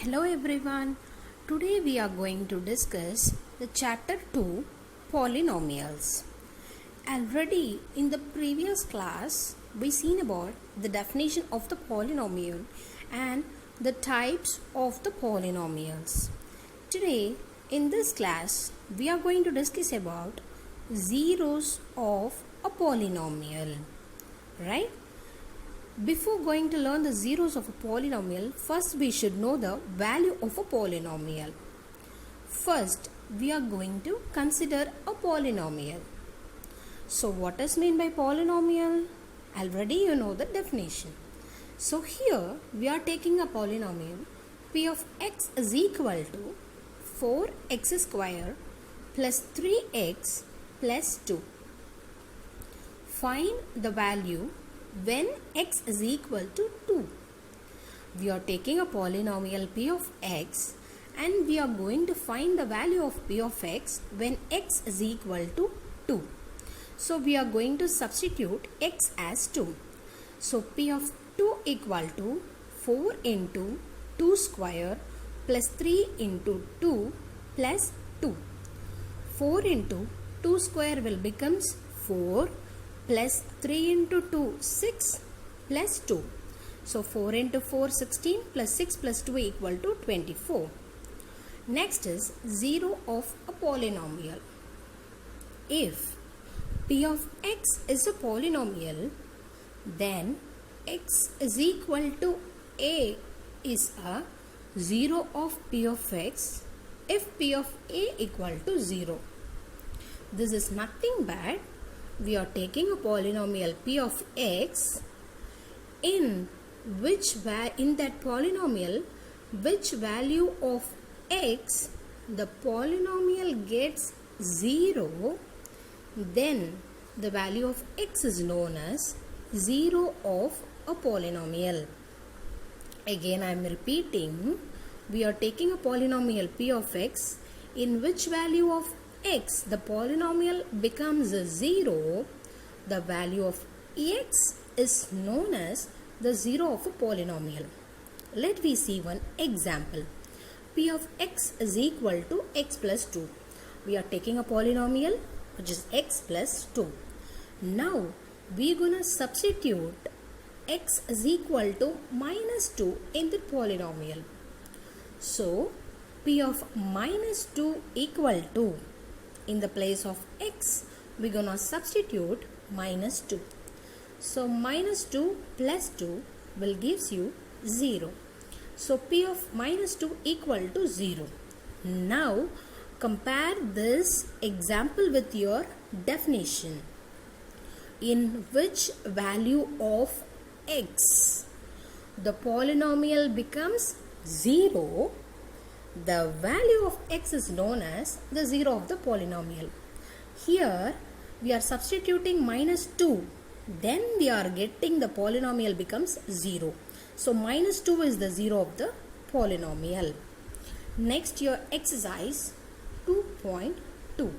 Hello everyone. Today we are going to discuss the chapter 2 polynomials. Already in the previous class we seen about the definition of the polynomial and the types of the polynomials. Today in this class we are going to discuss about zeros of a polynomial, right? Before going to learn the zeros of a polynomial, first we should know the value of a polynomial. First, we are going to consider a polynomial. So, what is meant by polynomial? Already you know the definition. So, here we are taking a polynomial p of x is equal to 4x square plus 3x plus 2. Find the value when x is equal to 2. We are taking a polynomial p of x and we are going to find the value of p of x when x is equal to 2. So we are going to substitute x as 2. So p of 2 equal to 4 into 2 square plus 3 into 2 plus 2. 4 into 2 square will becomes 4 plus 3 into 2 6 plus 2. So 4 into 4 16 plus 6 plus 2 equal to 24. Next is zero of a polynomial. If p of x is a polynomial, then x is equal to a is a zero of p of x if p of a equal to 0. This is nothing but we are taking a polynomial p of x in that polynomial which value of x the polynomial gets 0, then the value of x is known as zero of a polynomial. Again I am repeating, we are taking a polynomial p of x in which value of x the polynomial becomes a 0, the value of x is known as the zero of a polynomial. Let me see one example. P of x is equal to x plus 2. We are taking a polynomial which is x plus 2. Now we are going to substitute x is equal to minus 2 in the polynomial. So p of minus 2 equal to, in the place of x, we are going to substitute minus 2. So, minus 2 plus 2 will gives you 0. So, p of minus 2 equal to 0. Now, compare this example with your definition. In which value of x the polynomial becomes 0, the value of x is known as the zero of the polynomial. Here we are substituting minus 2, then we are getting the polynomial becomes 0. So minus 2 is the zero of the polynomial. Next, your exercise 2.2.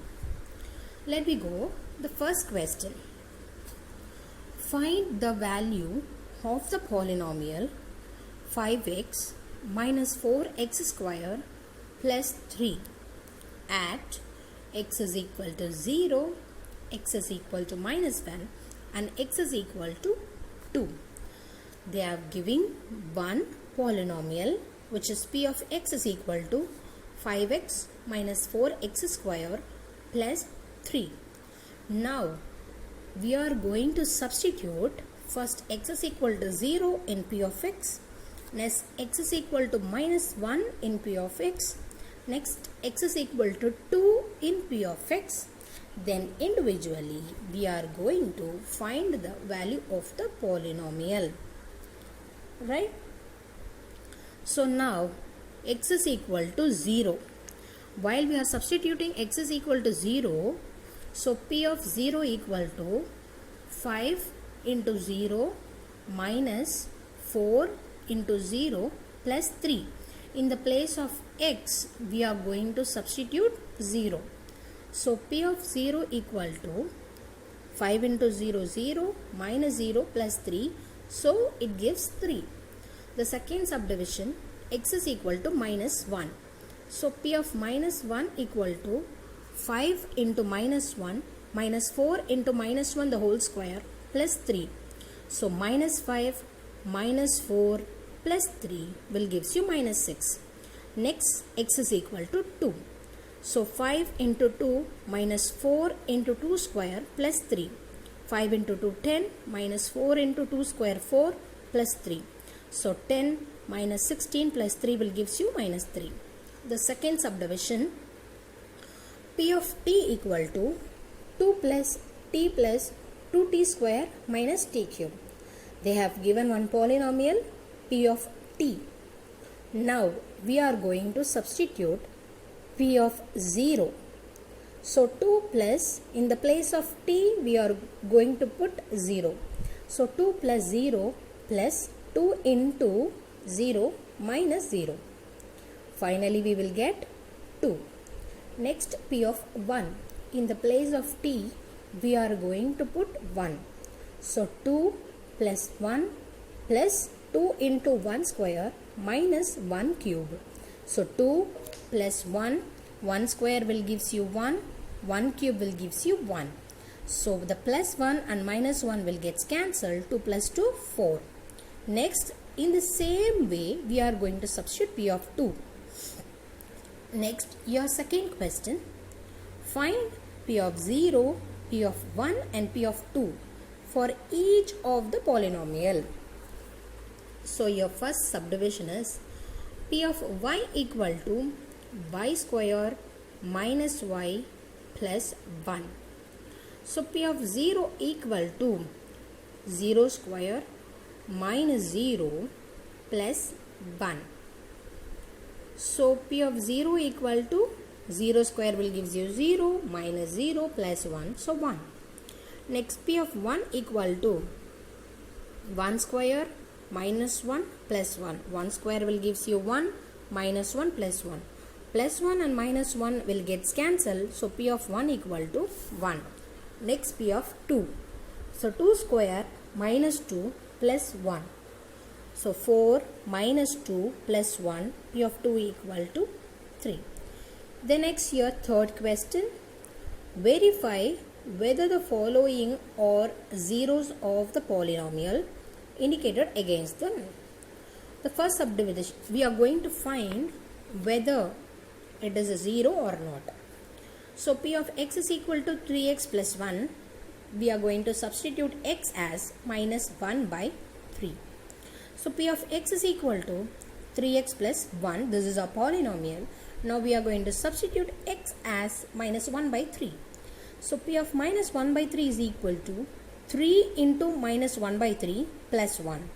Let me go the first question. Find the value of the polynomial 5x minus 4x square plus 3 at x is equal to 0, x is equal to minus 1 and x is equal to 2. They are giving one polynomial which is p of x is equal to 5x minus 4x square plus 3. Now we are going to substitute first x is equal to 0 in p of x. Next, x is equal to minus 1 in p of x. Next, x is equal to 2 in p of x. Then individually, we are going to find the value of the polynomial. Right? So now, x is equal to 0. While we are substituting x is equal to 0, so p of 0 equal to 5 into 0 minus 4 into 0 plus 3. In the place of x, we are going to substitute 0. So p of 0 equal to 5 into 0, 0 minus 0 plus 3. So it gives 3. The second subdivision, x is equal to minus 1. So p of minus 1 equal to 5 into minus 1 minus 4 into minus 1 the whole square plus 3. So minus 5 minus 4 plus 3 will gives you minus 6. Next x is equal to 2. So 5 into 2 minus 4 into 2 square plus 3. 5 into 2 10 minus 4 into 2 square 4 plus 3. So 10 minus 16 plus 3 will gives you minus 3. The second subdivision, p of t equal to 2 plus t plus 2t square minus t cube. They have given one polynomial p of t. Now we are going to substitute p of 0. So 2 plus, in the place of t we are going to put 0. So 2 plus 0 plus 2 into 0 minus 0. Finally we will get 2. Next p of 1. In the place of t we are going to put 1. So 2 plus 1 plus 2 into 1 square minus 1 cube. So 2 plus 1, 1 square will gives you 1, 1 cube will gives you 1. So the plus 1 and minus 1 will get cancelled. 2 plus 2, 4. Next, in the same way we are going to substitute p of 2. Next, your second question. Find p of 0, p of 1 and p of 2 for each of the polynomial. So your first subdivision is p of y equal to y square minus y plus 1. So p of 0 equal to 0 square minus 0 plus 1. So p of 0 equal to 0 square will give you 0 minus 0 plus 1. So 1. Next p of 1 equal to 1 square minus 1 plus 1. 1 square will gives you 1 minus 1 plus 1. Plus 1 and minus 1 will get cancelled. So p of 1 equal to 1. Next p of 2. So 2 square minus 2 plus 1. So 4 minus 2 plus 1, p of 2 equal to 3. The next your third question. Verify whether the following are zeros of the polynomial indicated against them. The first subdivision, we are going to find whether it is a 0 or not. So p of x is equal to 3x plus 1. We are going to substitute x as minus 1 by 3. So p of x is equal to 3x plus 1. This is a polynomial. Now we are going to substitute x as minus 1 by 3. So p of minus 1 by 3 is equal to 3 into minus 1 by 3 plus 1.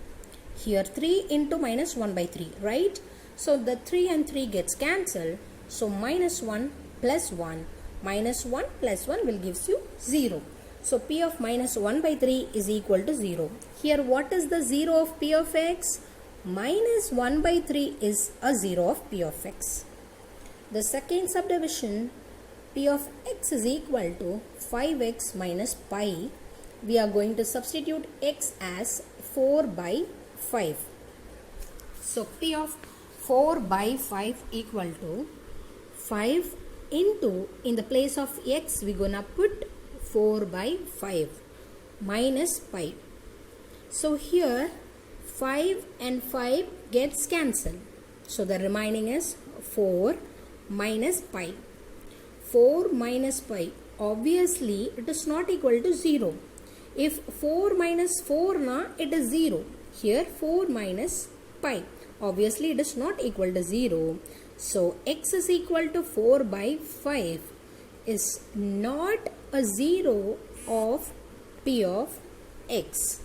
Here 3 into minus 1 by 3, right? So the 3 and 3 gets cancelled. So minus 1 plus 1 minus 1 plus 1 will gives you 0. So p of minus 1 by 3 is equal to 0. Here what is the 0 of p of x? Minus 1 by 3 is a 0 of p of x. The second subdivision, p of x is equal to 5x minus pi. We are going to substitute x as 4 by 5. So p of 4 by 5 equal to 5 into, in the place of x we gonna put 4 by 5 minus pi. So here 5 and 5 gets cancelled. So the remaining is 4 minus pi. 4 minus pi, obviously it is not equal to 0. If 4 minus 4 na, it is 0. Here 4 minus pi, obviously it is not equal to 0. So x is equal to 4 by 5 is not a 0 of p of x.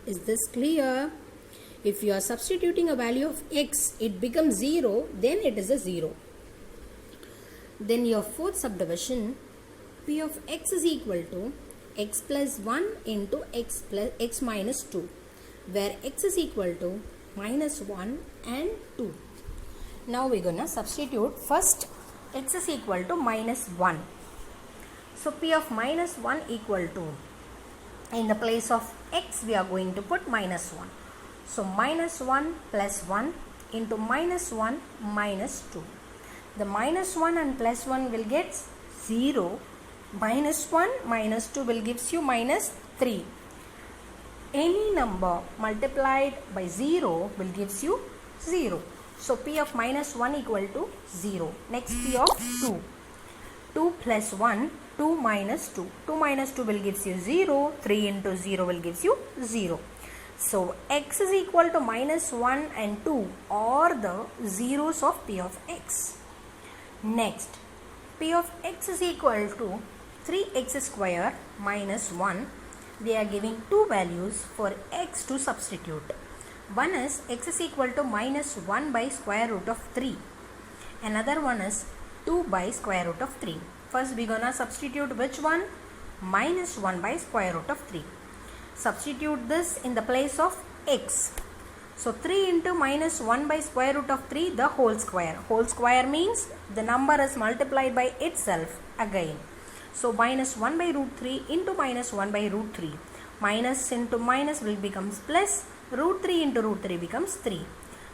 Is this clear? If you are substituting a value of x, it becomes 0, then it is a 0. Then your fourth subdivision, p of x is equal to x plus 1 into x minus 2, where x is equal to minus 1 and 2. Now we're gonna substitute. First, x is equal to minus 1. So p of minus 1 equal to, in the place of x we are going to put minus 1. So minus 1 plus 1 into minus 1 minus 2. The minus 1 and plus 1 will get 0. Minus 1 minus 2 will gives you minus 3. Any number multiplied by 0 will gives you 0. So P of minus 1 equal to 0. Next P of 2. 2 plus 1, 2 minus 2. 2 minus 2 will gives you 0. 3 into 0 will gives you 0. So x is equal to minus 1 and 2 are the zeros of P of x. Next, P of x is equal to 3x square minus 1. They are giving two values for x to substitute. One is x is equal to minus 1 by square root of 3. Another one is 2 by square root of 3. First we gonna substitute which one? Minus 1 by square root of 3. Substitute this in the place of x. So 3 into minus 1 by square root of 3 the whole square. Whole square means the number is multiplied by itself again. So minus 1 by root 3 into minus 1 by root 3. Minus into minus will becomes plus. Root 3 into root 3 becomes 3.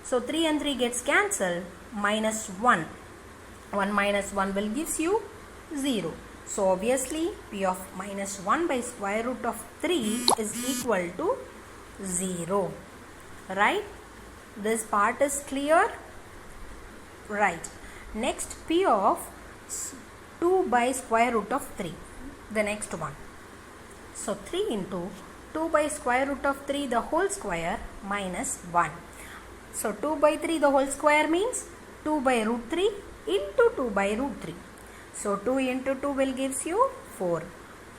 So 3 and 3 gets cancelled. Minus 1. 1 minus 1 will gives you 0. So obviously P of minus 1 by square root of 3 is equal to 0. Right? This part is clear? Right. Next P of 2 by square root of 3. The next one. So 3 into 2 by square root of 3 the whole square minus 1. So 2 by 3 the whole square means 2 by root 3 into 2 by root 3. So 2 into 2 will gives you 4.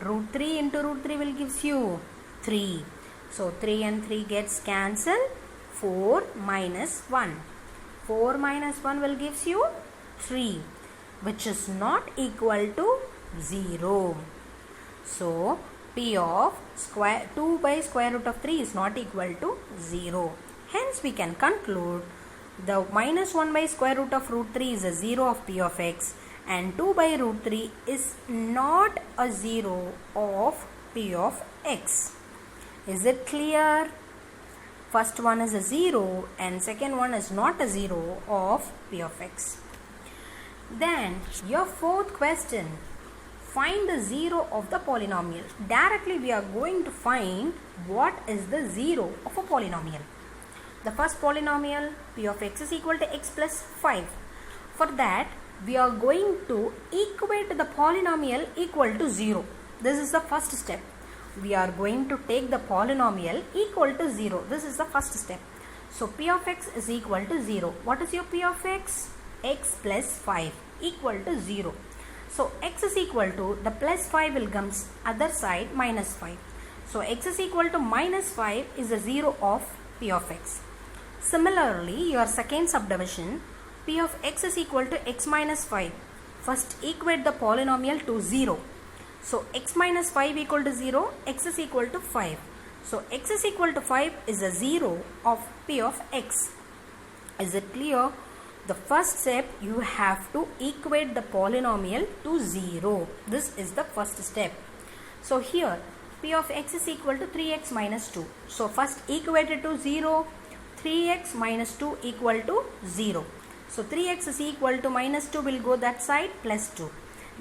Root 3 into root 3 will gives you 3. So 3 and 3 gets cancelled. 4 minus 1. 4 minus 1 will gives you 3, which is not equal to 0. So P of 2 by square root of 3 is not equal to 0. Hence we can conclude the minus 1 by square root of root 3 is a 0 of P of x, and 2 by root 3 is not a 0 of P of x. Is it clear? First one is a 0 and second one is not a 0 of P of x. Then your fourth question, find the 0 of the polynomial. Directly we are going to find what is the 0 of a polynomial. The first polynomial P of x is equal to x plus 5. For that we are going to equate the polynomial equal to 0. This is the first step. We are going to take the polynomial equal to 0. This is the first step. So P of x is equal to 0. What is your P of x? X plus 5 equal to 0. So x is equal to, the plus 5 will comes other side minus 5. So x is equal to minus 5 is the 0 of P of x. Similarly, your second subdivision, P of x is equal to x minus 5. First equate the polynomial to 0. So x minus 5 equal to 0, x is equal to 5. So x is equal to 5 is a 0 of P of x. Is it clear? The first step, you have to equate the polynomial to 0. This is the first step. So here P of x is equal to 3x minus 2. So first equate it to 0. 3x minus 2 equal to 0. So 3x is equal to minus 2 will go that side plus 2.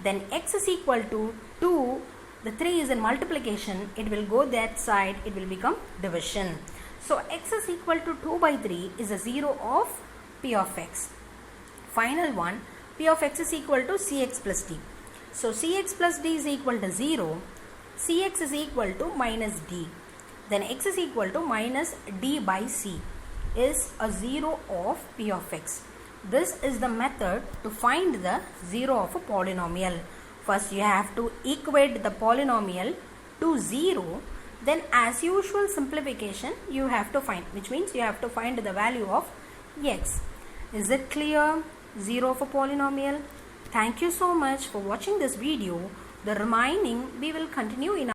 Then x is equal to 2. The 3 is in multiplication. It will go that side. It will become division. So x is equal to 2 by 3 is a 0 of P of x. Final one, P of x is equal to cx plus d. So cx plus d is equal to 0. Cx is equal to minus d. Then x is equal to minus d by c is a 0 of P of x. This is the method to find the 0 of a polynomial. First you have to equate the polynomial to 0. Then as usual simplification you have to find, which means you have to find the value of x. Is it clear? 0 of a polynomial. Thank you so much for watching this video. The remaining we will continue in